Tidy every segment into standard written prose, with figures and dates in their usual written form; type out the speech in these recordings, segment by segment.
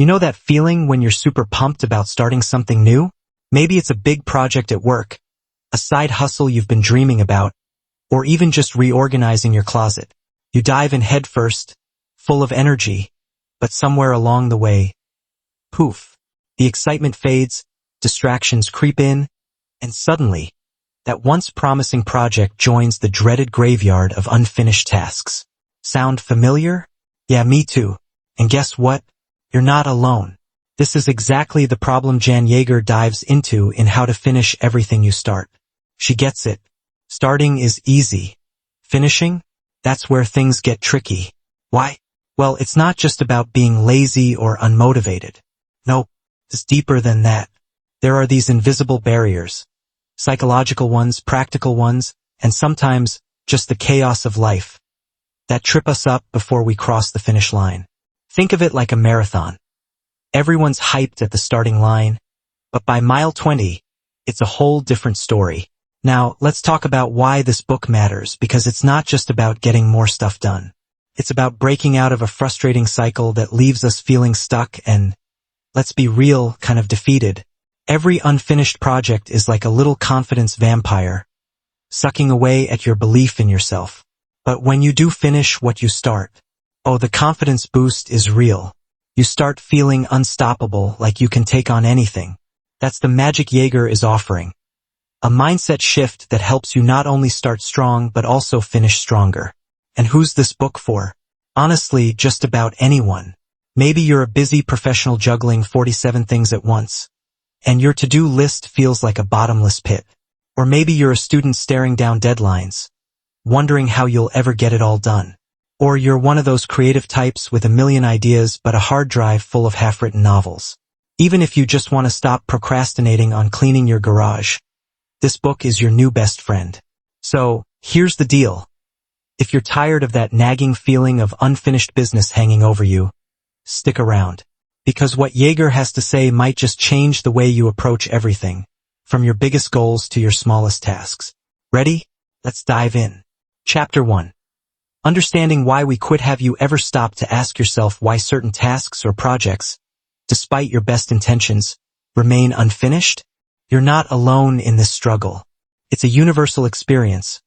You know that feeling when you're super pumped about starting something new? Maybe it's a big project at work, a side hustle you've been dreaming about, or even just reorganizing your closet. You dive in headfirst, full of energy, but somewhere along the way, poof, the excitement fades, distractions creep in, and suddenly, that once promising project joins the dreaded graveyard of unfinished tasks. Sound familiar? Yeah, me too. And guess what? You're not alone. This is exactly the problem Jan Yager dives into in How to Finish Everything You Start. She gets it. Starting is easy. Finishing? That's where things get tricky. Why? Well, it's not just about being lazy or unmotivated. Nope, it's deeper than that. There are these invisible barriers. Psychological ones, practical ones, and sometimes just the chaos of life that trip us up before we cross the finish line. Think of it like a marathon. Everyone's hyped at the starting line, but by mile 20, it's a whole different story. Now, let's talk about why this book matters, because it's not just about getting more stuff done. It's about breaking out of a frustrating cycle that leaves us feeling stuck and, let's be real, kind of defeated. Every unfinished project is like a little confidence vampire, sucking away at your belief in yourself. But when you do finish what you start, oh, the confidence boost is real. You start feeling unstoppable, like you can take on anything. That's the magic Yager is offering. A mindset shift that helps you not only start strong, but also finish stronger. And who's this book for? Honestly, just about anyone. Maybe you're a busy professional juggling 47 things at once, and your to-do list feels like a bottomless pit. Or maybe you're a student staring down deadlines, wondering how you'll ever get it all done. Or you're one of those creative types with a million ideas but a hard drive full of half-written novels. Even if you just want to stop procrastinating on cleaning your garage, this book is your new best friend. So, here's the deal. If you're tired of that nagging feeling of unfinished business hanging over you, stick around. Because what Yager has to say might just change the way you approach everything, from your biggest goals to your smallest tasks. Ready? Let's dive in. Chapter 1. Understanding why we quit. Have you ever stopped to ask yourself why certain tasks or projects, despite your best intentions, remain unfinished? You're not alone in this struggle. It's a universal experience,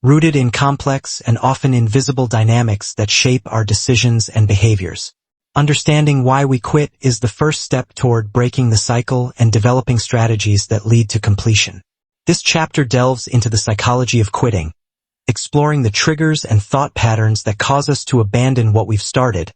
rooted in complex and often invisible dynamics that shape our decisions and behaviors. Understanding why we quit is the first step toward breaking the cycle and developing strategies that lead to completion. This chapter delves into the psychology of quitting, exploring the triggers and thought patterns that cause us to abandon what we've started,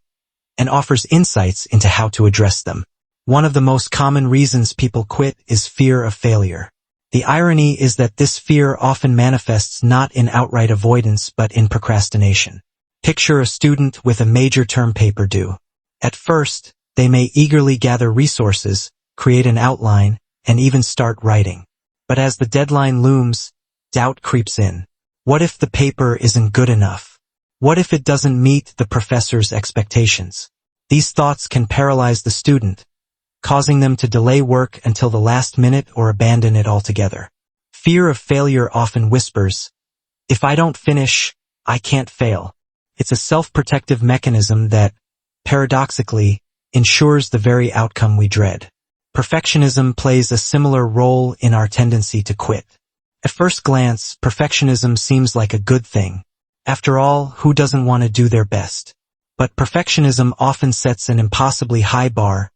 and offers insights into how to address them. One of the most common reasons people quit is fear of failure. The irony is that this fear often manifests not in outright avoidance but in procrastination. Picture a student with a major term paper due. At first, they may eagerly gather resources, create an outline, and even start writing. But as the deadline looms, doubt creeps in. What if the paper isn't good enough? What if it doesn't meet the professor's expectations? These thoughts can paralyze the student, causing them to delay work until the last minute or abandon it altogether. Fear of failure often whispers, "If I don't finish, I can't fail." It's a self-protective mechanism that, paradoxically, ensures the very outcome we dread. Perfectionism plays a similar role in our tendency to quit. At first glance, perfectionism seems like a good thing. After all, who doesn't want to do their best? But perfectionism often sets an impossibly high bar,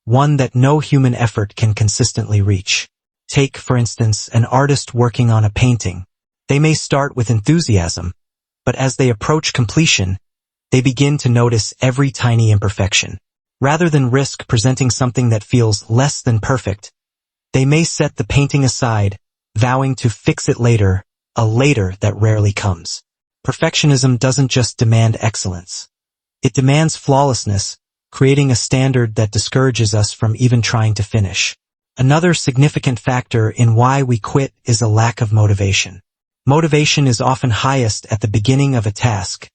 one that no human effort can consistently reach. Take, for instance, an artist working on a painting. They may start with enthusiasm, but as they approach completion, they begin to notice every tiny imperfection. Rather than risk presenting something that feels less than perfect, they may set the painting aside, vowing to fix it later, a later that rarely comes. Perfectionism doesn't just demand excellence. It demands flawlessness, creating a standard that discourages us from even trying to finish. Another significant factor in why we quit is a lack of motivation. Motivation is often highest at the beginning of a task,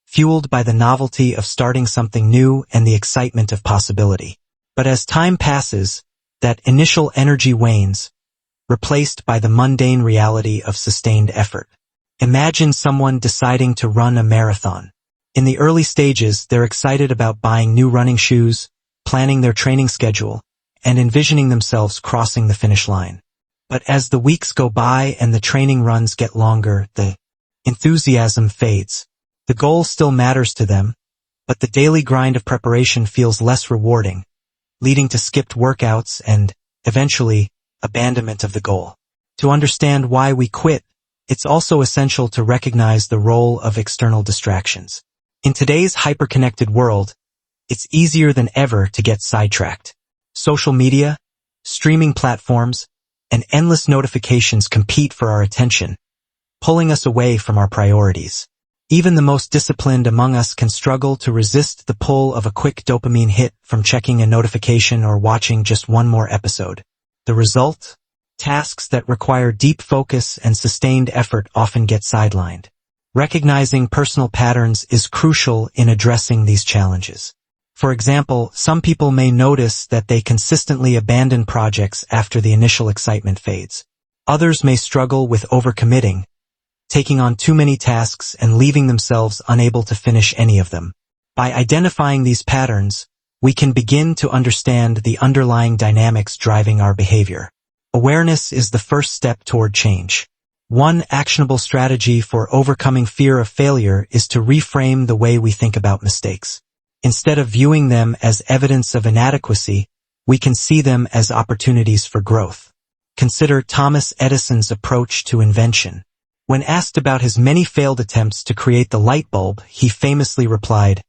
fueled by the novelty of starting something new and the excitement of possibility. But as time passes, that initial energy wanes, replaced by the mundane reality of sustained effort. Imagine someone deciding to run a marathon. In the early stages, they're excited about buying new running shoes, planning their training schedule, and envisioning themselves crossing the finish line. But as the weeks go by and the training runs get longer, the enthusiasm fades. The goal still matters to them, but the daily grind of preparation feels less rewarding, leading to skipped workouts and, eventually, abandonment of the goal. To understand why we quit, it's also essential to recognize the role of external distractions. In today's hyper-connected world, it's easier than ever to get sidetracked. Social media, streaming platforms, and endless notifications compete for our attention, pulling us away from our priorities. Even the most disciplined among us can struggle to resist the pull of a quick dopamine hit from checking a notification or watching just one more episode. The result? Tasks that require deep focus and sustained effort often get sidelined. Recognizing personal patterns is crucial in addressing these challenges. For example, some people may notice that they consistently abandon projects after the initial excitement fades. Others may struggle with overcommitting, taking on too many tasks and leaving themselves unable to finish any of them. By identifying these patterns, we can begin to understand the underlying dynamics driving our behavior. Awareness is the first step toward change. One actionable strategy for overcoming fear of failure is to reframe the way we think about mistakes. Instead of viewing them as evidence of inadequacy, we can see them as opportunities for growth. Consider Thomas Edison's approach to invention. When asked about his many failed attempts to create the light bulb, he famously replied,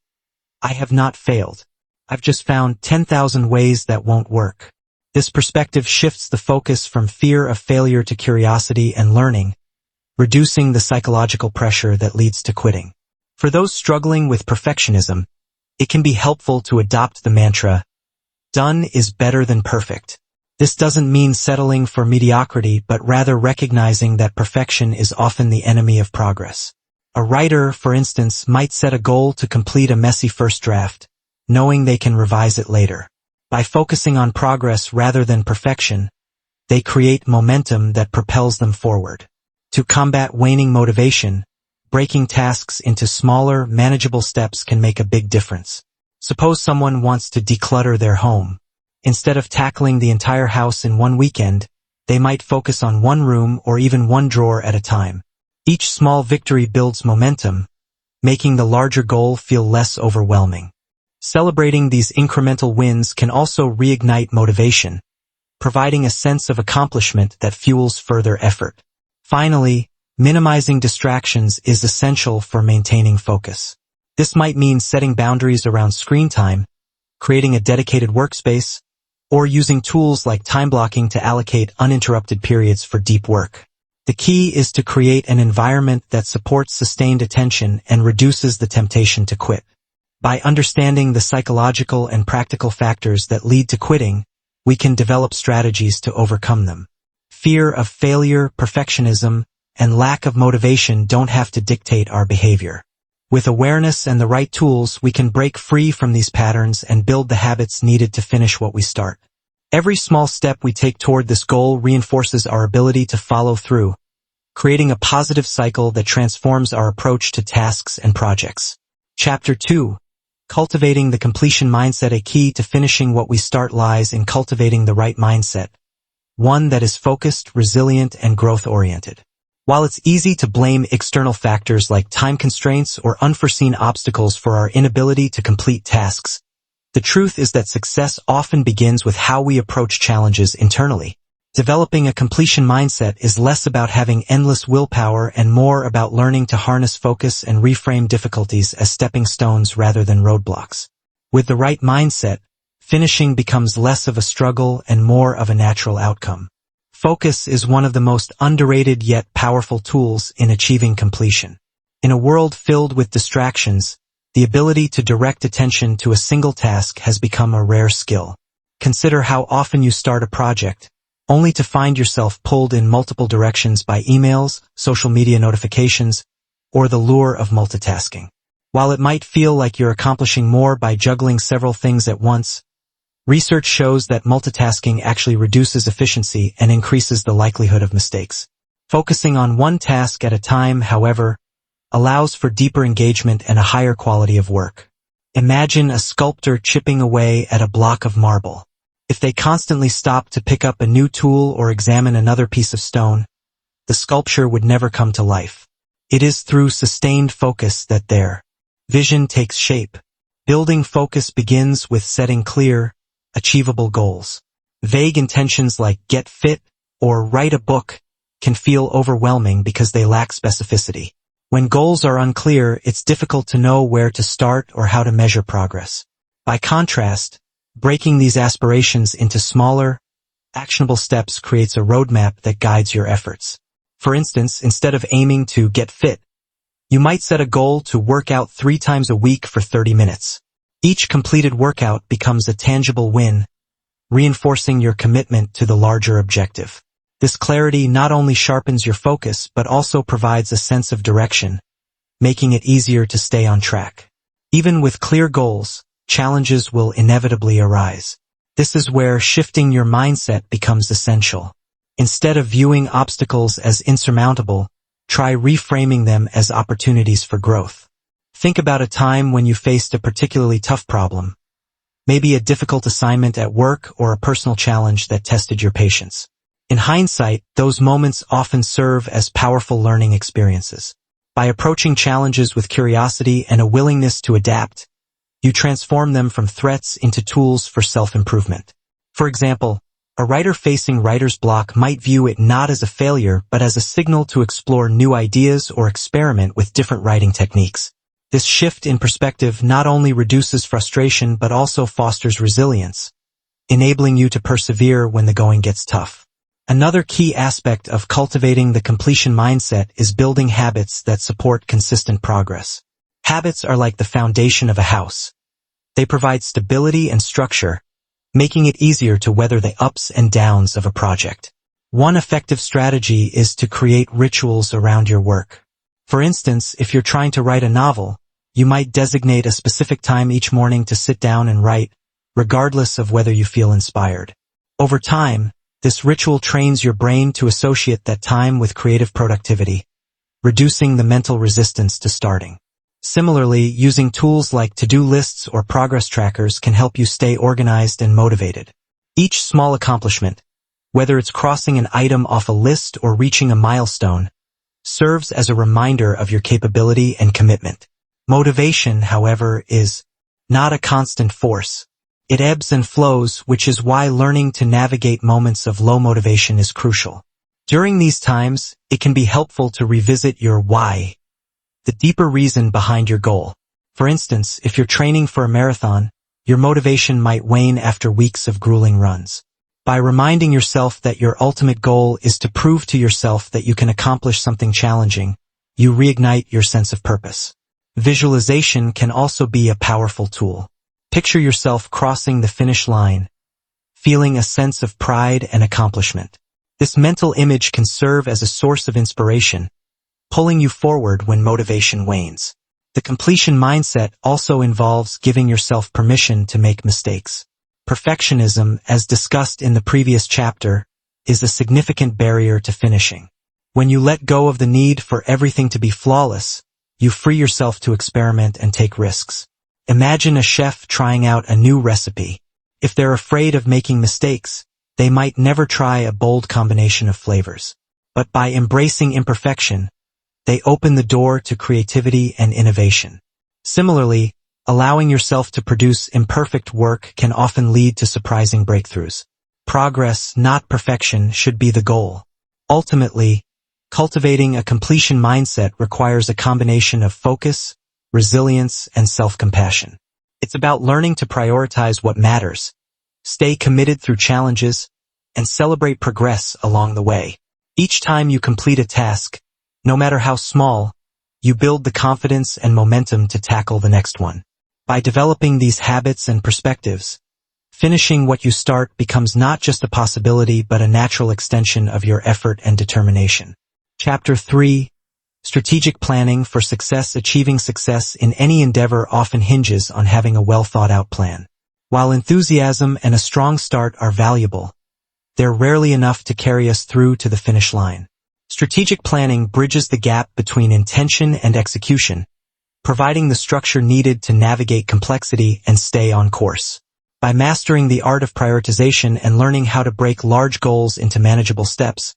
"I have not failed. I've just found 10,000 ways that won't work." This perspective shifts the focus from fear of failure to curiosity and learning, reducing the psychological pressure that leads to quitting. For those struggling with perfectionism, it can be helpful to adopt the mantra, "Done is better than perfect." This doesn't mean settling for mediocrity, but rather recognizing that perfection is often the enemy of progress. A writer, for instance, might set a goal to complete a messy first draft, knowing they can revise it later. By focusing on progress rather than perfection, they create momentum that propels them forward. To combat waning motivation, breaking tasks into smaller, manageable steps can make a big difference. Suppose someone wants to declutter their home. Instead of tackling the entire house in one weekend, they might focus on one room or even one drawer at a time. Each small victory builds momentum, making the larger goal feel less overwhelming. Celebrating these incremental wins can also reignite motivation, providing a sense of accomplishment that fuels further effort. Finally, minimizing distractions is essential for maintaining focus. This might mean setting boundaries around screen time, creating a dedicated workspace, or using tools like time blocking to allocate uninterrupted periods for deep work. The key is to create an environment that supports sustained attention and reduces the temptation to quit. By understanding the psychological and practical factors that lead to quitting, we can develop strategies to overcome them. Fear of failure, perfectionism, and lack of motivation don't have to dictate our behavior. With awareness and the right tools, we can break free from these patterns and build the habits needed to finish what we start. Every small step we take toward this goal reinforces our ability to follow through, creating a positive cycle that transforms our approach to tasks and projects. Chapter 2. Cultivating the completion mindset. A key to finishing what we start lies in cultivating the right mindset, one that is focused, resilient, and growth-oriented. While it's easy to blame external factors like time constraints or unforeseen obstacles for our inability to complete tasks, the truth is that success often begins with how we approach challenges internally. Developing a completion mindset is less about having endless willpower and more about learning to harness focus and reframe difficulties as stepping stones rather than roadblocks. With the right mindset, finishing becomes less of a struggle and more of a natural outcome. Focus is one of the most underrated yet powerful tools in achieving completion. In a world filled with distractions, the ability to direct attention to a single task has become a rare skill. Consider how often you start a project, only to find yourself pulled in multiple directions by emails, social media notifications, or the lure of multitasking. While it might feel like you're accomplishing more by juggling several things at once, research shows that multitasking actually reduces efficiency and increases the likelihood of mistakes. Focusing on one task at a time, however, allows for deeper engagement and a higher quality of work. Imagine a sculptor chipping away at a block of marble. If they constantly stopped to pick up a new tool or examine another piece of stone, the sculpture would never come to life. It is through sustained focus that their vision takes shape. Building focus begins with setting clear, achievable goals. Vague intentions like get fit or write a book can feel overwhelming because they lack specificity. When goals are unclear, it's difficult to know where to start or how to measure progress. By contrast, breaking these aspirations into smaller, actionable steps creates a roadmap that guides your efforts. For instance, instead of aiming to get fit, you might set a goal to work out 3 times a week for 30 minutes. Each completed workout becomes a tangible win, reinforcing your commitment to the larger objective. This clarity not only sharpens your focus but also provides a sense of direction, making it easier to stay on track. Even with clear goals, challenges will inevitably arise. This is where shifting your mindset becomes essential. Instead of viewing obstacles as insurmountable, try reframing them as opportunities for growth. Think about a time when you faced a particularly tough problem, maybe a difficult assignment at work or a personal challenge that tested your patience. In hindsight, those moments often serve as powerful learning experiences. By approaching challenges with curiosity and a willingness to adapt, you transform them from threats into tools for self-improvement. For example, a writer facing writer's block might view it not as a failure but as a signal to explore new ideas or experiment with different writing techniques. This shift in perspective not only reduces frustration but also fosters resilience, enabling you to persevere when the going gets tough. Another key aspect of cultivating the completion mindset is building habits that support consistent progress. Habits are like the foundation of a house. They provide stability and structure, making it easier to weather the ups and downs of a project. One effective strategy is to create rituals around your work. For instance, if you're trying to write a novel, you might designate a specific time each morning to sit down and write, regardless of whether you feel inspired. Over time, this ritual trains your brain to associate that time with creative productivity, reducing the mental resistance to starting. Similarly, using tools like to-do lists or progress trackers can help you stay organized and motivated. Each small accomplishment, whether it's crossing an item off a list or reaching a milestone, serves as a reminder of your capability and commitment. Motivation, however, is not a constant force. It ebbs and flows, which is why learning to navigate moments of low motivation is crucial. During these times, it can be helpful to revisit your why, the deeper reason behind your goal. For instance, if you're training for a marathon, your motivation might wane after weeks of grueling runs. By reminding yourself that your ultimate goal is to prove to yourself that you can accomplish something challenging, you reignite your sense of purpose. Visualization can also be a powerful tool. Picture yourself crossing the finish line, feeling a sense of pride and accomplishment. This mental image can serve as a source of inspiration, pulling you forward when motivation wanes. The completion mindset also involves giving yourself permission to make mistakes. Perfectionism, as discussed in the previous chapter, is a significant barrier to finishing. When you let go of the need for everything to be flawless, you free yourself to experiment and take risks. Imagine a chef trying out a new recipe. If they're afraid of making mistakes, they might never try a bold combination of flavors. But by embracing imperfection, they open the door to creativity and innovation. Similarly, allowing yourself to produce imperfect work can often lead to surprising breakthroughs. Progress, not perfection, should be the goal. Ultimately, cultivating a completion mindset requires a combination of focus, resilience, and self-compassion. It's about learning to prioritize what matters, stay committed through challenges, and celebrate progress along the way. Each time you complete a task, no matter how small, you build the confidence and momentum to tackle the next one. By developing these habits and perspectives, finishing what you start becomes not just a possibility but a natural extension of your effort and determination. Chapter 3. Strategic planning for success. Achieving success in any endeavor often hinges on having a well-thought-out plan. While enthusiasm and a strong start are valuable, they're rarely enough to carry us through to the finish line. Strategic planning bridges the gap between intention and execution, providing the structure needed to navigate complexity and stay on course. By mastering the art of prioritization and learning how to break large goals into manageable steps,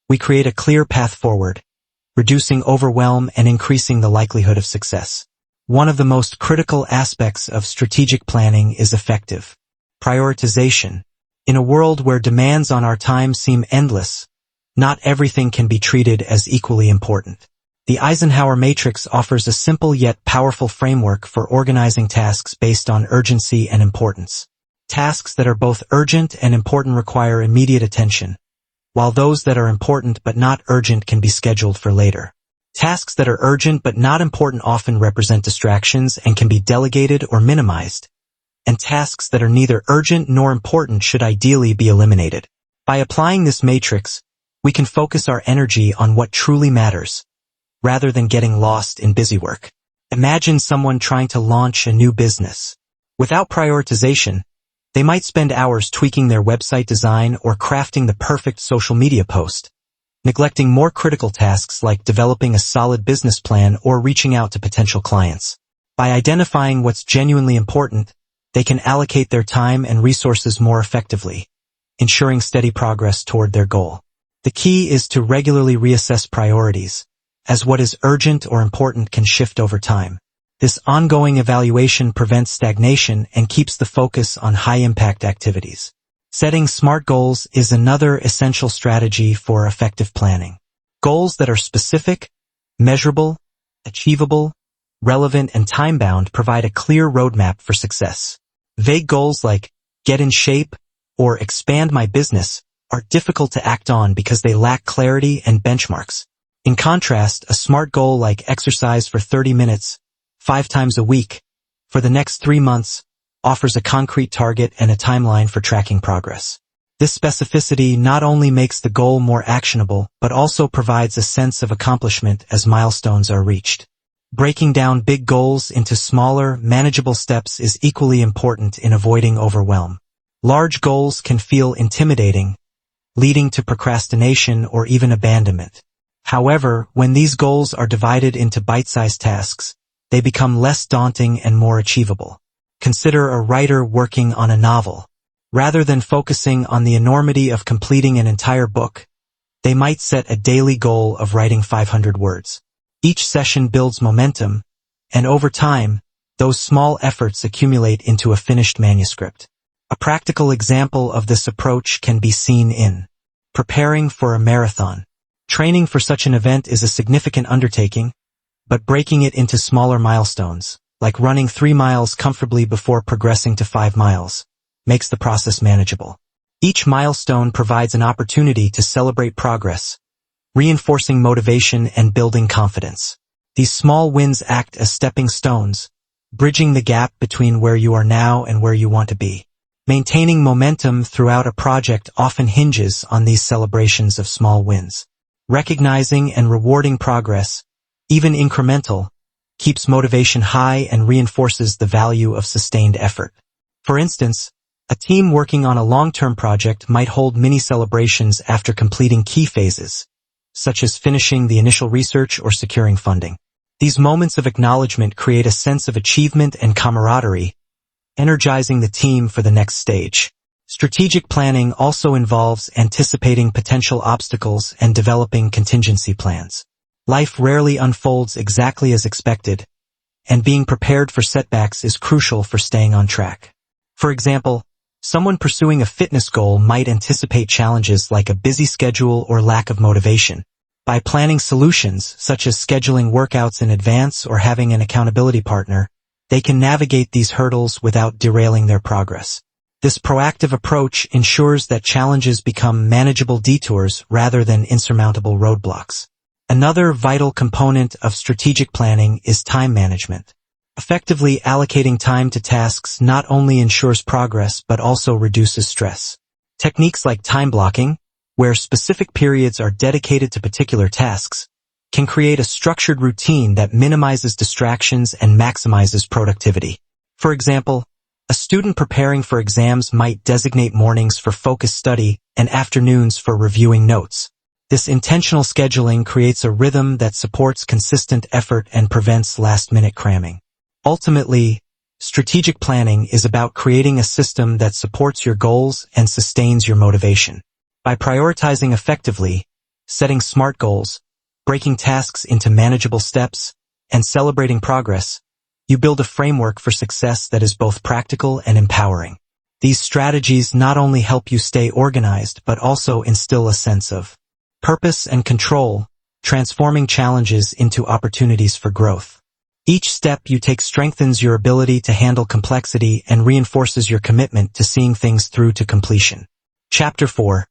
we create a clear path forward, reducing overwhelm and increasing the likelihood of success. One of the most critical aspects of strategic planning is effective prioritization. In a world where demands on our time seem endless, not everything can be treated as equally important. The Eisenhower Matrix offers a simple yet powerful framework for organizing tasks based on urgency and importance. Tasks that are both urgent and important require immediate attention, while those that are important but not urgent can be scheduled for later. Tasks that are urgent but not important often represent distractions and can be delegated or minimized, and tasks that are neither urgent nor important should ideally be eliminated. By applying this matrix, we can focus our energy on what truly matters, rather than getting lost in busywork. Imagine someone trying to launch a new business. Without prioritization, they might spend hours tweaking their website design or crafting the perfect social media post, neglecting more critical tasks like developing a solid business plan or reaching out to potential clients. By identifying what's genuinely important, they can allocate their time and resources more effectively, ensuring steady progress toward their goal. The key is to regularly reassess priorities, as what is urgent or important can shift over time. This ongoing evaluation prevents stagnation and keeps the focus on high-impact activities. Setting SMART goals is another essential strategy for effective planning. Goals that are specific, measurable, achievable, relevant, and time-bound provide a clear roadmap for success. Vague goals like get in shape or expand my business are difficult to act on because they lack clarity and benchmarks. In contrast, a SMART goal like exercise for 30 minutes, 5 times a week, for the next 3 months, offers a concrete target and a timeline for tracking progress. This specificity not only makes the goal more actionable, but also provides a sense of accomplishment as milestones are reached. Breaking down big goals into smaller, manageable steps is equally important in avoiding overwhelm. Large goals can feel intimidating, leading to procrastination or even abandonment. However, when these goals are divided into bite-sized tasks, they become less daunting and more achievable. Consider a writer working on a novel. Rather than focusing on the enormity of completing an entire book, they might set a daily goal of writing 500 words. Each session builds momentum, and over time, those small efforts accumulate into a finished manuscript. A practical example of this approach can be seen in preparing for a marathon. Training for such an event is a significant undertaking, but breaking it into smaller milestones, like running 3 miles comfortably before progressing to 5 miles, makes the process manageable. Each milestone provides an opportunity to celebrate progress, reinforcing motivation and building confidence. These small wins act as stepping stones, bridging the gap between where you are now and where you want to be. Maintaining momentum throughout a project often hinges on these celebrations of small wins. Recognizing and rewarding progress, even incremental, keeps motivation high and reinforces the value of sustained effort. For instance, a team working on a long-term project might hold mini celebrations after completing key phases, such as finishing the initial research or securing funding. These moments of acknowledgement create a sense of achievement and camaraderie, energizing the team for the next stage. Strategic planning also involves anticipating potential obstacles and developing contingency plans. Life rarely unfolds exactly as expected, and being prepared for setbacks is crucial for staying on track. For example, someone pursuing a fitness goal might anticipate challenges like a busy schedule or lack of motivation. By planning solutions, such as scheduling workouts in advance or having an accountability partner, they can navigate these hurdles without derailing their progress. This proactive approach ensures that challenges become manageable detours rather than insurmountable roadblocks. Another vital component of strategic planning is time management. Effectively allocating time to tasks not only ensures progress but also reduces stress. Techniques like time blocking, where specific periods are dedicated to particular tasks, can create a structured routine that minimizes distractions and maximizes productivity. For example, a student preparing for exams might designate mornings for focused study and afternoons for reviewing notes. This intentional scheduling creates a rhythm that supports consistent effort and prevents last-minute cramming. Ultimately, strategic planning is about creating a system that supports your goals and sustains your motivation. By prioritizing effectively, setting SMART goals, breaking tasks into manageable steps, and celebrating progress, you build a framework for success that is both practical and empowering. These strategies not only help you stay organized but also instill a sense of purpose and control, transforming challenges into opportunities for growth. Each step you take strengthens your ability to handle complexity and reinforces your commitment to seeing things through to completion. Chapter 4.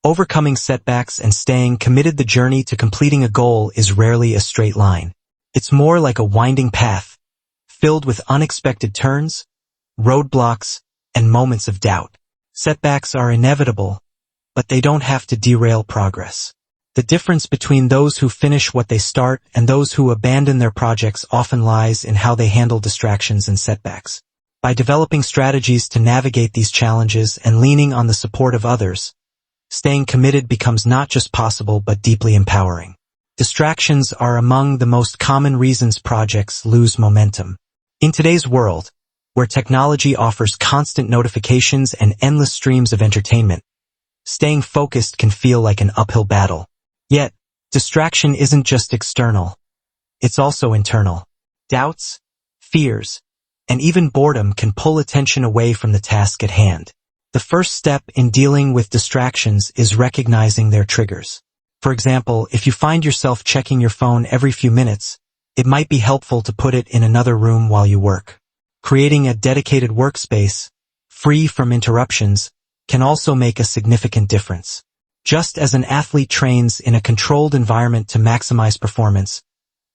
Overcoming setbacks and staying committed. The journey to completing a goal is rarely a straight line. It's more like a winding path, filled with unexpected turns, roadblocks, and moments of doubt. Setbacks are inevitable, but they don't have to derail progress. The difference between those who finish what they start and those who abandon their projects often lies in how they handle distractions and setbacks. By developing strategies to navigate these challenges and leaning on the support of others, staying committed becomes not just possible but deeply empowering. Distractions are among the most common reasons projects lose momentum. In today's world, where technology offers constant notifications and endless streams of entertainment, staying focused can feel like an uphill battle. Yet, distraction isn't just external. It's also internal. Doubts, fears, and even boredom can pull attention away from the task at hand. The first step in dealing with distractions is recognizing their triggers. For example, if you find yourself checking your phone every few minutes, it might be helpful to put it in another room while you work. Creating a dedicated workspace, free from interruptions, can also make a significant difference. Just as an athlete trains in a controlled environment to maximize performance,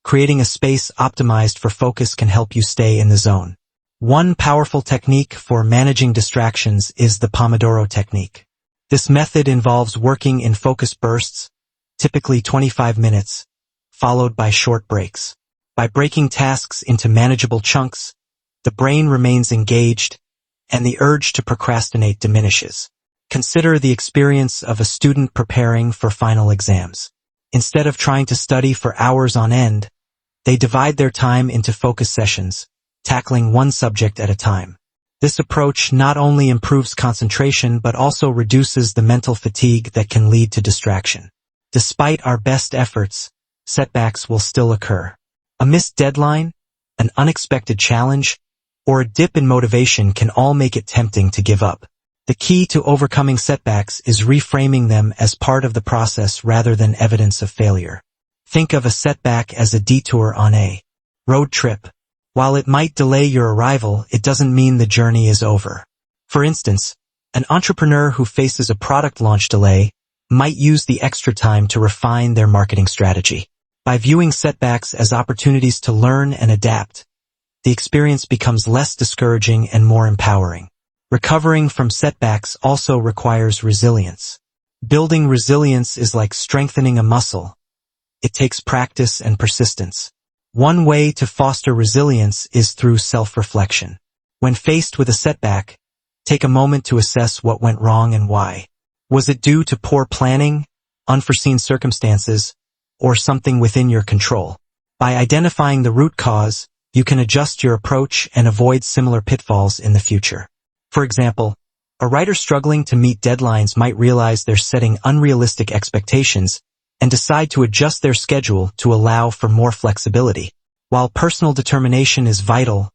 creating a space optimized for focus can help you stay in the zone. One powerful technique for managing distractions is the Pomodoro technique. This method involves working in focus bursts, typically 25 minutes, followed by short breaks. By breaking tasks into manageable chunks, the brain remains engaged, and the urge to procrastinate diminishes. Consider the experience of a student preparing for final exams. Instead of trying to study for hours on end, they divide their time into focus sessions, tackling one subject at a time. This approach not only improves concentration but also reduces the mental fatigue that can lead to distraction. Despite our best efforts, setbacks will still occur. A missed deadline, an unexpected challenge, or a dip in motivation can all make it tempting to give up. The key to overcoming setbacks is reframing them as part of the process rather than evidence of failure. Think of a setback as a detour on a road trip. While it might delay your arrival, it doesn't mean the journey is over. For instance, an entrepreneur who faces a product launch delay might use the extra time to refine their marketing strategy. By viewing setbacks as opportunities to learn and adapt, the experience becomes less discouraging and more empowering. Recovering from setbacks also requires resilience. Building resilience is like strengthening a muscle. It takes practice and persistence. One way to foster resilience is through self-reflection. When faced with a setback, take a moment to assess what went wrong and why. Was it due to poor planning, unforeseen circumstances, or something within your control? By identifying the root cause, you can adjust your approach and avoid similar pitfalls in the future. For example, a writer struggling to meet deadlines might realize they're setting unrealistic expectations and decide to adjust their schedule to allow for more flexibility. While personal determination is vital,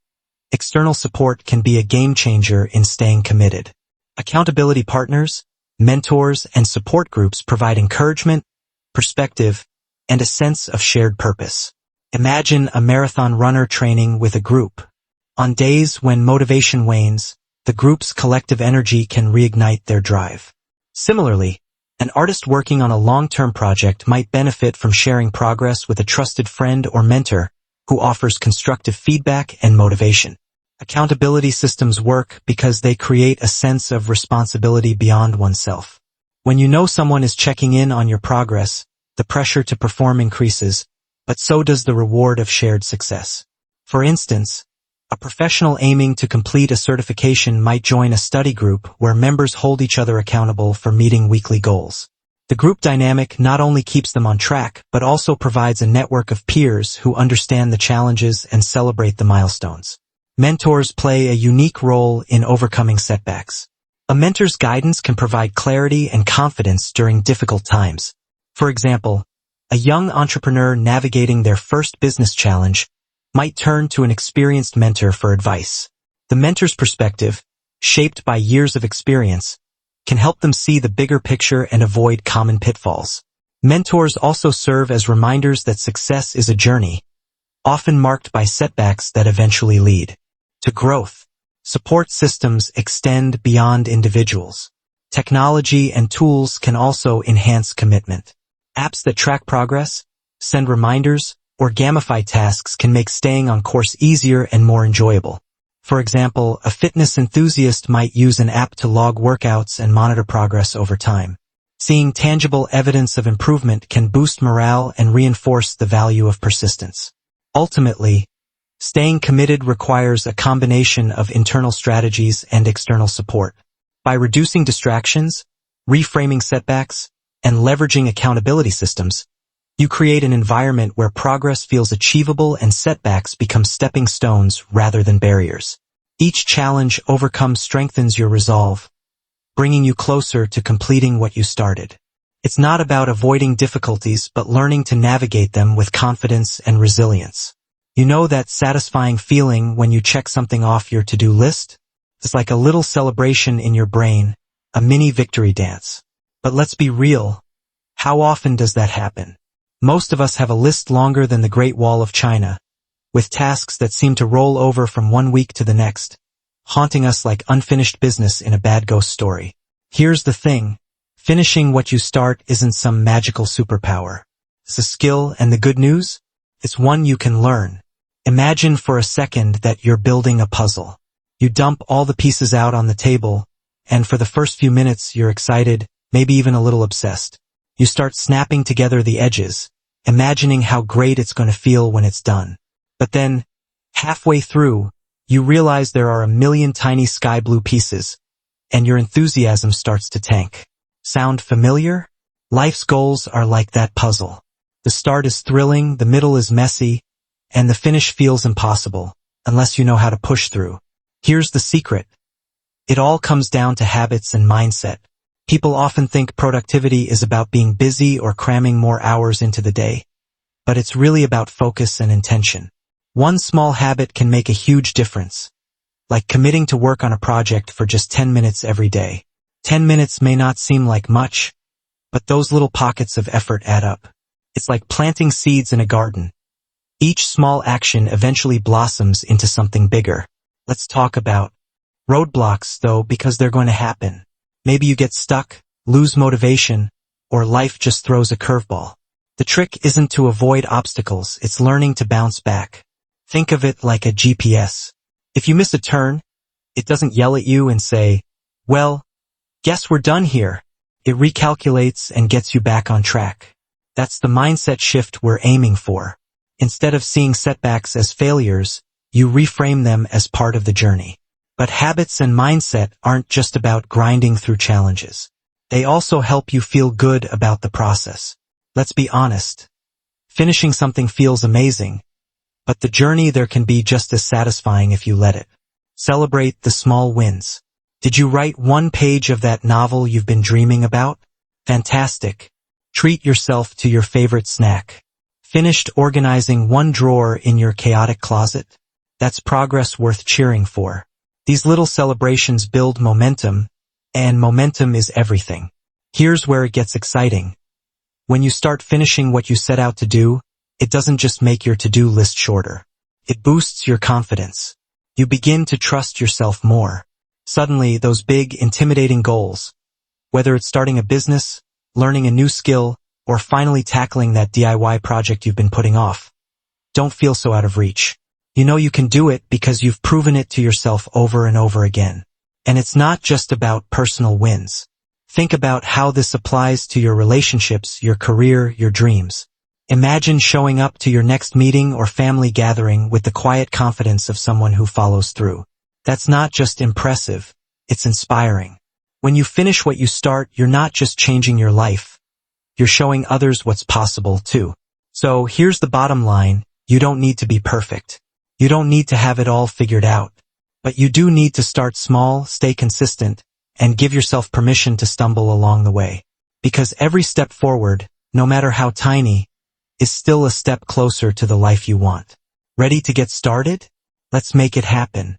external support can be a game changer in staying committed. Accountability partners, mentors, and support groups provide encouragement, perspective, and a sense of shared purpose. Imagine a marathon runner training with a group. On days when motivation wanes, the group's collective energy can reignite their drive. Similarly, an artist working on a long-term project might benefit from sharing progress with a trusted friend or mentor who offers constructive feedback and motivation. Accountability systems work because they create a sense of responsibility beyond oneself. When you know someone is checking in on your progress, the pressure to perform increases, but so does the reward of shared success. For instance, a professional aiming to complete a certification might join a study group where members hold each other accountable for meeting weekly goals. The group dynamic not only keeps them on track, but also provides a network of peers who understand the challenges and celebrate the milestones. Mentors play a unique role in overcoming setbacks. A mentor's guidance can provide clarity and confidence during difficult times. For example, a young entrepreneur navigating their first business challenge might turn to an experienced mentor for advice. The mentor's perspective, shaped by years of experience, can help them see the bigger picture and avoid common pitfalls. Mentors also serve as reminders that success is a journey, often marked by setbacks that eventually lead to growth. Support systems extend beyond individuals. Technology and tools can also enhance commitment. Apps that track progress, send reminders, or gamify tasks can make staying on course easier and more enjoyable. For example, a fitness enthusiast might use an app to log workouts and monitor progress over time. Seeing tangible evidence of improvement can boost morale and reinforce the value of persistence. Ultimately, staying committed requires a combination of internal strategies and external support. By reducing distractions, reframing setbacks, and leveraging accountability systems, you create an environment where progress feels achievable and setbacks become stepping stones rather than barriers. Each challenge overcome strengthens your resolve, bringing you closer to completing what you started. It's not about avoiding difficulties but learning to navigate them with confidence and resilience. You know that satisfying feeling when you check something off your to-do list? It's like a little celebration in your brain, a mini victory dance. But let's be real. How often does that happen? Most of us have a list longer than the Great Wall of China, with tasks that seem to roll over from one week to the next, haunting us like unfinished business in a bad ghost story. Here's the thing. Finishing what you start isn't some magical superpower. It's a skill, and the good news? It's one you can learn. Imagine for a second that you're building a puzzle. You dump all the pieces out on the table, and for the first few minutes you're excited, maybe even a little obsessed. You start snapping together the edges, imagining how great it's going to feel when it's done. But then, halfway through, you realize there are a million tiny sky blue pieces, and your enthusiasm starts to tank. Sound familiar? Life's goals are like that puzzle. The start is thrilling, the middle is messy, and the finish feels impossible, unless you know how to push through. Here's the secret. It all comes down to habits and mindset. People often think productivity is about being busy or cramming more hours into the day, but it's really about focus and intention. One small habit can make a huge difference, like committing to work on a project for just 10 minutes every day. 10 minutes may not seem like much, but those little pockets of effort add up. It's like planting seeds in a garden. Each small action eventually blossoms into something bigger. Let's talk about roadblocks, though, because they're going to happen. Maybe you get stuck, lose motivation, or life just throws a curveball. The trick isn't to avoid obstacles, it's learning to bounce back. Think of it like a GPS. If you miss a turn, it doesn't yell at you and say, "Well, guess we're done here." It recalculates and gets you back on track. That's the mindset shift we're aiming for. Instead of seeing setbacks as failures, you reframe them as part of the journey. But habits and mindset aren't just about grinding through challenges. They also help you feel good about the process. Let's be honest. Finishing something feels amazing, but the journey there can be just as satisfying if you let it. Celebrate the small wins. Did you write one page of that novel you've been dreaming about? Fantastic. Treat yourself to your favorite snack. Finished organizing one drawer in your chaotic closet? That's progress worth cheering for. These little celebrations build momentum, and momentum is everything. Here's where it gets exciting. When you start finishing what you set out to do, it doesn't just make your to-do list shorter. It boosts your confidence. You begin to trust yourself more. Suddenly, those big, intimidating goals, whether it's starting a business, learning a new skill, or finally tackling that DIY project you've been putting off, don't feel so out of reach. You know you can do it because you've proven it to yourself over and over again. And it's not just about personal wins. Think about how this applies to your relationships, your career, your dreams. Imagine showing up to your next meeting or family gathering with the quiet confidence of someone who follows through. That's not just impressive, it's inspiring. When you finish what you start, you're not just changing your life, you're showing others what's possible too. So here's the bottom line. You don't need to be perfect. You don't need to have it all figured out. But you do need to start small, stay consistent, and give yourself permission to stumble along the way. Because every step forward, no matter how tiny, is still a step closer to the life you want. Ready to get started? Let's make it happen.